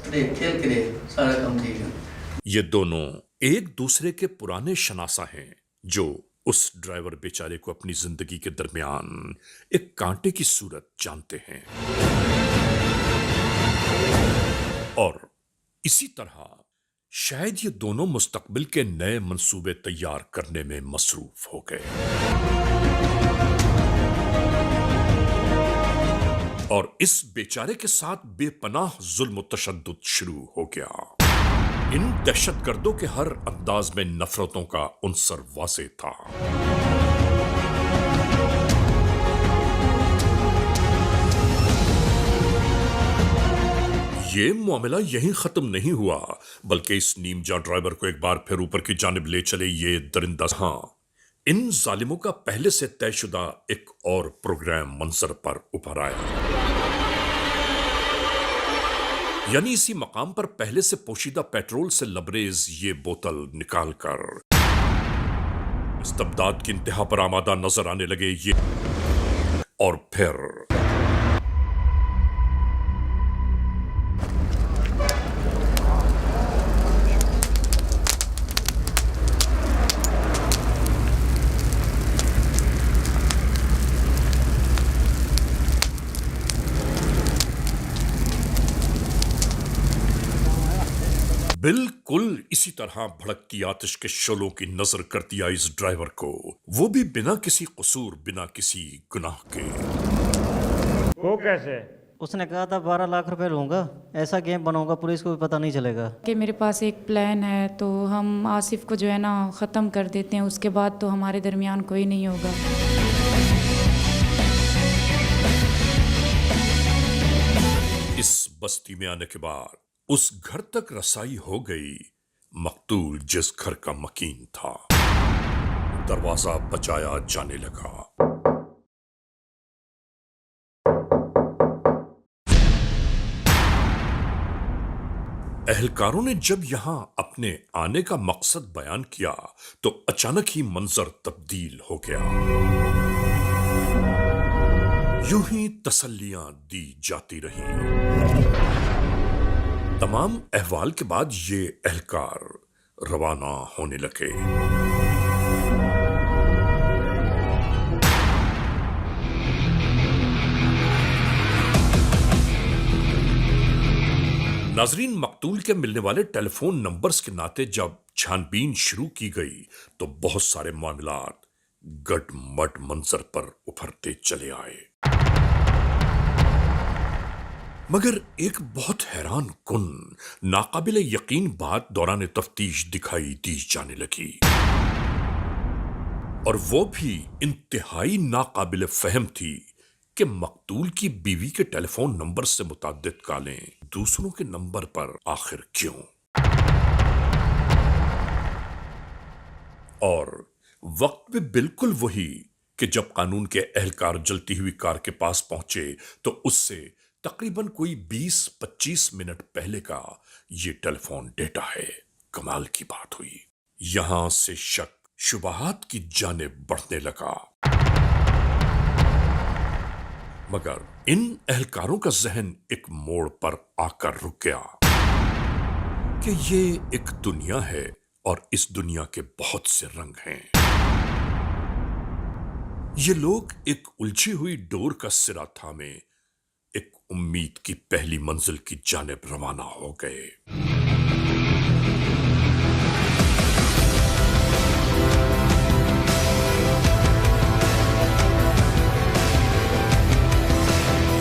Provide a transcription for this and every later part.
खेल के लिए सारा काम किया। ये दोनों एक दूसरे के पुराने शनासा हैं जो उस ड्राइवर बेचारे को अपनी जिंदगी के दरमियान एक कांटे की सूरत जानते हैं। और इसी तरह शायद ये दोनों मुस्तकबिल के नए मंसूबे तैयार करने में मसरूफ हो गए और इस बेचारे के साथ बेपनाह जुल्म तशद्दुद शुरू हो गया। इन दहशतगर्दों के हर अंदाज में नफरतों का उनसर वाज़ेह था। ये मामला यहीं खत्म नहीं हुआ, बल्कि इस नीमजा ड्राइवर को एक बार फिर ऊपर की जानिब ले चले ये दरिंदा। हाँ, इन जालिमों का पहले से तयशुदा एक और प्रोग्राम मंजर पर उभर आया। यानी इसी मकाम पर पहले से पोशीदा पेट्रोल से लबरेज ये बोतल निकालकर इस्तबदाद की इंतहा पर आमादा नजर आने लगे ये, और फिर बिल्कुल इसी तरह भड़कती आतिश के शोलों की नजर कर दिया इस ड्राइवर को, वो भी बिना किसी कसूर, बिना किसी गुनाह के। वो कैसे? उसने कहा था 12 लाख रुपए लूंगा, ऐसा गेम बनाऊंगा पुलिस को भी पता नहीं चलेगा। कि मेरे पास एक प्लान है, तो हम आसिफ को जो है ना ख़त्म कर देते हैं, उसके बाद तो हमारे दरमियान कोई नहीं होगा। इस बस्ती में आने के बाद उस घर तक रसाई हो गई। मकतूल जिस घर का मकीन था, दरवाजा बजाया जाने लगा। एहलकारों ने जब यहां अपने आने का मकसद बयान किया तो अचानक ही मंजर तब्दील हो गया। यूं ही तसल्लियां दी जाती रहीं। तमाम अहवाल के बाद ये एहलकार रवाना होने लगे। नाजरीन, मकतूल के मिलने वाले टेलीफोन नंबर्स के नाते जब छानबीन शुरू की गई तो बहुत सारे मामलात गटमट मंजर पर उभरते चले आए। मगर एक बहुत हैरान कुन, नाकाबिले यकीन बात दौरान तफ्तीश दिखाई दी जाने लगी, और वो भी इंतहाई नाकाबिले फहम थी कि मकतूल की बीवी के टेलीफोन नंबर से मुताद्दिद कॉलें दूसरों के नंबर पर आखिर क्यों? और वक्त भी बिल्कुल वही कि जब कानून के एहलकार जलती हुई कार के पास पहुंचे तो उससे तकरीबन कोई 20-25 मिनट पहले का ये टेलीफोन डेटा है। कमाल की बात हुई। यहां से शक शुबहात की जानिब बढ़ने लगा, मगर इन एहलकारों का जहन एक मोड़ पर आकर रुक गया कि ये एक दुनिया है और इस दुनिया के बहुत से रंग हैं। ये लोग एक उलझी हुई डोर का सिरा थामे एक उम्मीद की पहली मंजिल की जानिब रवाना हो गए।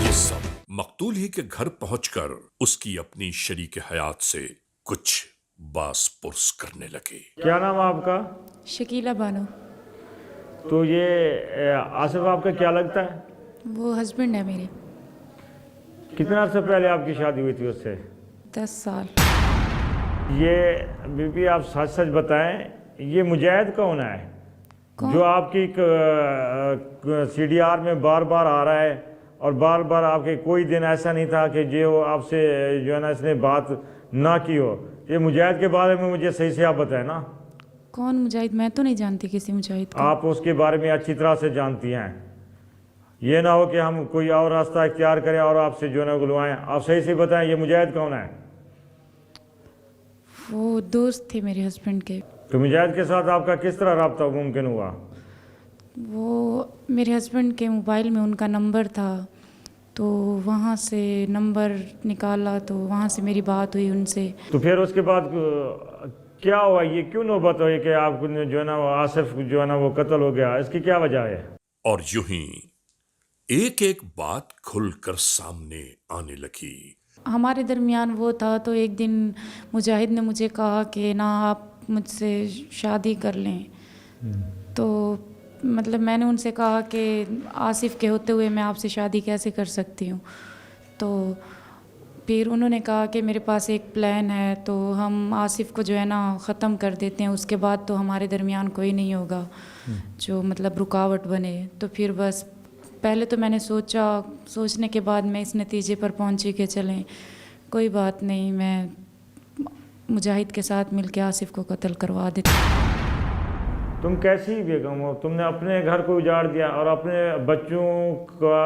ये सब मकतूल ही के घर पहुंचकर उसकी अपनी शरीक हयात से कुछ बास पुरस करने लगे। क्या नाम है आपका? शकीला बानो। तो ये आसिफ आपका क्या लगता है? वो हस्बैंड है मेरे। कितना अर्से पहले आपकी शादी हुई थी उससे? 10 साल। ये बीबी आप सच सच बताएं, ये मुजाहिद कौन है? कौन? जो आपकी CDR में बार बार आ रहा है और बार बार आपके कोई दिन ऐसा नहीं था कि जो आपसे जो है ना इसने बात ना की हो। ये मुजाहिद के बारे में मुझे सही से आप बताएं ना। कौन मुजाहिद? मैं तो नहीं जानती किसी मुजाहिद को। आप उसके बारे में अच्छी तरह से जानती हैं। ये ना हो कि हम कोई और रास्ता इख्तियार करें और आपसे जो है ना बुलवाएं। आप सही से बताएं, ये मुजाहिद कौन है? वो दोस्त थे मेरे हस्बैंड के। तो मुजाहिद के साथ आपका किस तरह रब्ता मुमकिन हुआ? वो मेरे हस्बैंड के मोबाइल में उनका नंबर था, तो वहाँ से नंबर निकाला, तो वहाँ से मेरी बात हुई उनसे। तो फिर उसके बाद क्या हुआ? ये क्यों नौबत हुई कि आपको जो है ना वो आसिफ जो है ना वो कत्ल हो गया? इसकी क्या वजह है? और यूं ही एक एक बात खुलकर सामने आने लगी। हमारे दरमियान वो था, तो एक दिन मुजाहिद ने मुझे कहा कि ना आप मुझसे शादी कर लें। तो मतलब मैंने उनसे कहा कि आसिफ के होते हुए मैं आपसे शादी कैसे कर सकती हूँ। तो फिर उन्होंने कहा कि मेरे पास एक प्लान है, तो हम आसिफ को जो है ना ख़त्म कर देते हैं, उसके बाद तो हमारे दरमियान कोई नहीं होगा जो मतलब रुकावट बने। तो फिर बस पहले तो मैंने सोचने के बाद मैं इस नतीजे पर पहुंची कि चलें कोई बात नहीं, मैं मुजाहिद के साथ मिलकर आसिफ को कत्ल करवा देती। तुम कैसी बेगम हो? तुमने अपने घर को उजाड़ दिया और अपने बच्चों का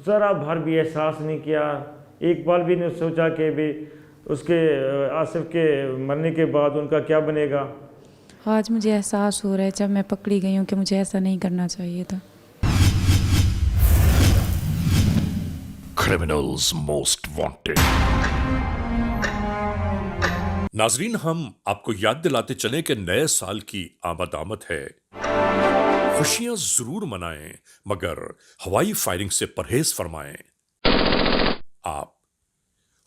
ज़रा भर भी एहसास नहीं किया, एक पल भी नहीं सोचा कि भी उसके आसिफ के मरने के बाद उनका क्या बनेगा। आज मुझे एहसास हो रहा है जब मैं पकड़ी गई हूँ कि मुझे ऐसा नहीं करना चाहिए था। Criminals most wanted. नाजरीन, हम आपको याद दिलाते चलें कि नए साल की आमद है। खुशियां जरूर मनाएं, मगर हवाई फायरिंग से परहेज फरमाएं। आप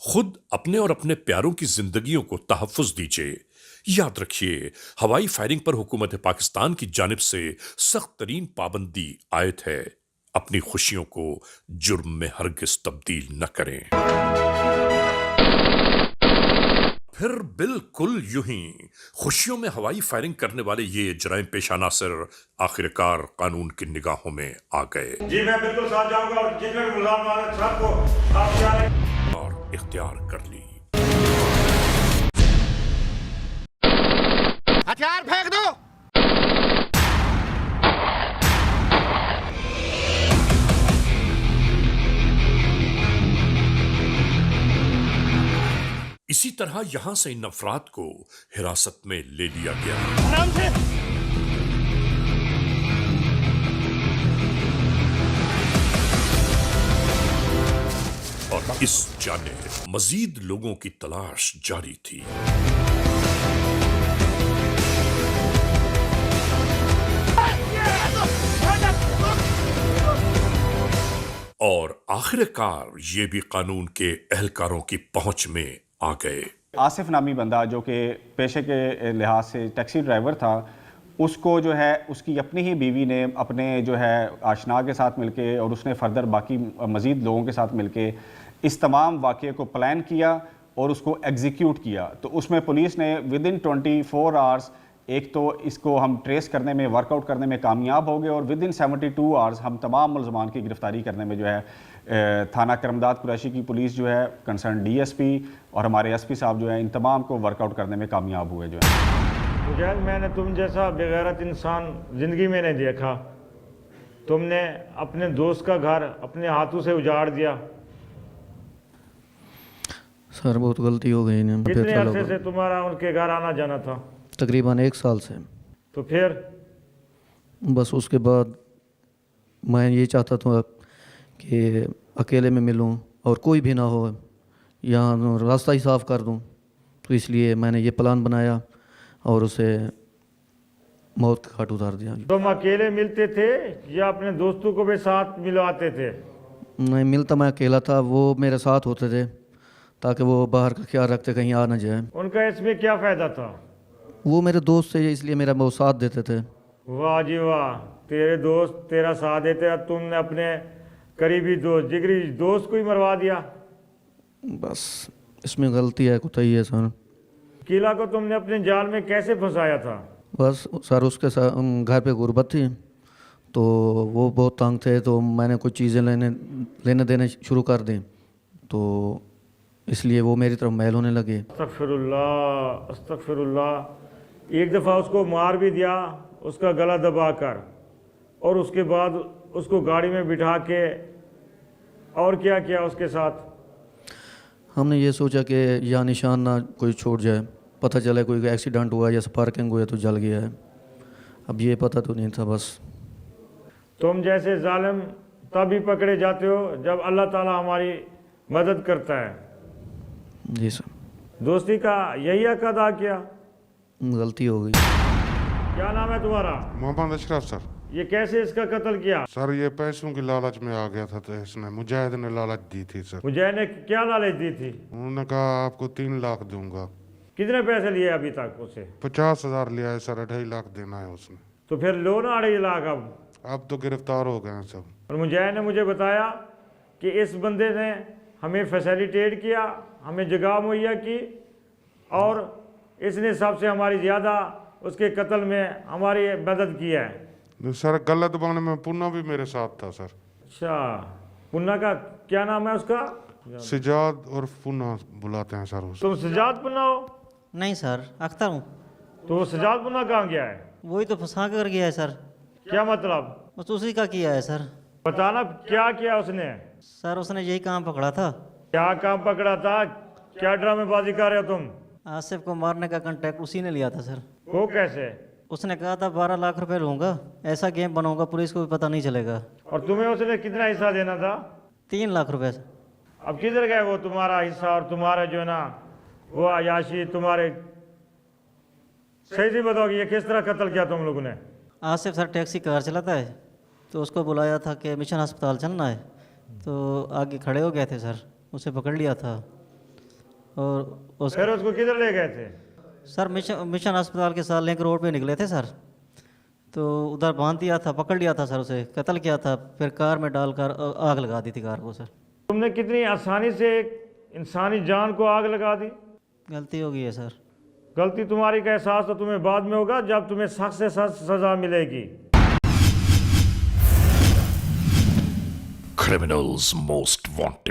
खुद अपने और अपने प्यारों की जिंदगियों को तहफ्फुज दीजिए। याद रखिए, हवाई फायरिंग पर हुकूमत पाकिस्तान की जानिब से सख्त तरीन पाबंदी आयत है। अपनी खुशियों को जुर्म में हरगिज तब्दील न करें। फिर बिल्कुल यूं ही खुशियों में हवाई फायरिंग करने वाले ये जराइम पेशा नासिर आखिरकार कानून की निगाहों में आ गए। जी मैं बिल्कुल साथ जाऊंगा और जितने भी मुल्ज़िम हैं सबको आप क्या और इख्तियार कर ली। हथियार फेंक दो। इसी तरह यहां से इन अफराद को हिरासत में ले लिया गया। आराम से। और इस जाने मजीद लोगों की तलाश जारी थी। और आखिरकार ये भी कानून के एहलकारों की पहुंच में आ गए। आसिफ नामी बंदा जो कि पेशे के लिहाज से टैक्सी ड्राइवर था, उसको जो है उसकी अपनी ही बीवी ने अपने जो है आशना के साथ मिलके और उसने फर्दर बाकी मज़ीद लोगों के साथ मिलके इस तमाम वाक़े को प्लान किया और उसको एग्जीक्यूट किया। तो उसमें पुलिस ने विद इन 24 आवर्स एक तो इसको हम ट्रेस करने में, वर्कआउट करने में कामयाब हो गए और विद इन 72 आवर्स हम तमाम मुल्ज़मान की गिरफ्तारी करने में जो है थाना करमदाद कुरैशी की पुलिस जो है, कंसर्न डीएसपी और हमारे एसपी साहब जो है, इन तमाम को वर्कआउट करने में कामयाब हुए जो है। मुजाहिद, मैंने तुम जैसा बेगैरत इंसान ज़िंदगी में नहीं देखा। तुमने अपने दोस्त का घर अपने हाथों से उजाड़ दिया। सर बहुत गलती हो गई ने। कितने अरसे से तुम्हारा उनके घर आना जाना था? तकरीबन 1 साल से। तो फिर बस उसके बाद मैं ये चाहता था कि अकेले में मिलूं और कोई भी ना हो, यहाँ रास्ता ही साफ़ कर दूं। तो इसलिए मैंने ये प्लान बनाया और उसे मौत का घाट उतार दिया। तुम अकेले मिलते थे या अपने दोस्तों को भी साथ मिलवाते थे? नहीं, मिलता मैं अकेला था, वो मेरे साथ होते थे ताकि वो बाहर का ख्याल रखते कहीं आ ना जाए। उनका इसमें क्या फ़ायदा था? वो मेरे दोस्त थे इसलिए मेरा वो साथ देते थे। वाह जी वाह, तेरे दोस्त तेरा साथ देते हैं, तुमने अपने करीबी दोस्त, जिगरी दोस्त को ही मरवा दिया। बस इसमें गलती है, कोताही है सर। किला को तुमने अपने जाल में कैसे फंसाया था? बस सर उसके साथ घर पे गुर्बत थी तो वो बहुत तंग थे, तो मैंने कुछ चीज़ें लेने देने शुरू कर दी, तो इसलिए वो मेरी तरफ मैल होने लगे। अस्तगफिरुल्लाह अस्तगफिरुल्लाह। एक दफ़ा उसको मार भी दिया, उसका गला दबा कर, और उसके बाद उसको गाड़ी में बिठा के और क्या किया उसके साथ? हमने ये सोचा कि यहाँ निशान ना कोई छोड़ जाए, पता चला कोई एक्सीडेंट हुआ या स्पार्किंग हुआ तो जल गया है। अब ये पता तो नहीं था बस। तुम जैसे जालिम तभी पकड़े जाते हो जब अल्लाह ताला हमारी मदद करता है। जी सर, दोस्ती का यही हक अदा किया। गलती हो गई। क्या नाम है तुम्हारा? मोहम्मद अशरफ सर। ये कैसे इसका कत्ल किया? सर ये पैसों की लालच में आ गया था, तो इसने मुजाहिद ने लालच दी थी सर। मुजाहिद ने क्या लालच दी थी? उन्होंने कहा आपको 3 लाख दूंगा। कितने पैसे लिए अभी तक उसे? 50,000 लिया है सर, 2.5 लाख देना है उसने। तो फिर लो ना 2.5 लाख। अब तो गिरफ्तार हो गए हैं सब। और मुजाहिद ने मुझे बताया कि इस बंदे ने हमें फैसिलिटेट किया, हमें जगह मुहैया की, और इसने सबसे हमारी ज़्यादा उसके कत्ल में हमारी मदद की है। सर गलत बाने में पुन्ना भी मेरे साथ था सर। अच्छा, पुन्ना का क्या नाम है उसका? सिजाद और पुन्ना बुलाते हैं सर उसे। तुम सजाद पुन्ना हो? नहीं सर, अख्तर हूँ। तो वो सजाद पुन्ना कहाँ गया है? वही तो फंसा कर गया है सर। क्या मतलब? बस उसी का किया है सर। बताना क्या किया उसने? सर उसने यही काम पकड़ा था। क्या काम पकड़ा था? क्या ड्रामेबाजी कर रहे हो तुम? आसिफ को मारने का कॉन्ट्रैक्ट उसी ने लिया था सर। वो कैसे? उसने कहा था 12 लाख रुपए लूँगा, ऐसा गेम बनाऊंगा पुलिस को भी पता नहीं चलेगा। और तुम्हें उसने कितना हिस्सा देना था? 3 लाख रुपए सर। अब किधर गए वो तुम्हारा हिस्सा और तुम्हारा जो है ना वो अयाशी तुम्हारे? सही से बताओ कि ये किस तरह कत्ल किया तुम लोगों ने? आसिफ सर टैक्सी कार चलाता है, तो उसको बुलाया था कि मिशन अस्पताल चलना है, तो आगे खड़े हो गए थे सर, उसे पकड़ लिया था। और फिर उसको किधर ले गए थे? सर मिशन अस्पताल के साथ लिंक रोड पे निकले थे सर, तो उधर बांध दिया था, पकड़ लिया था सर, उसे कत्ल किया था, फिर कार में डालकर आग लगा दी थी कार को सर। तुमने कितनी आसानी से एक इंसानी जान को आग लगा दी। गलती हो गई है सर। गलती तुम्हारी का एहसास तो तुम्हें बाद में होगा जब तुम्हें सख्त से सख्त सजा मिलेगी। Criminals most wanted.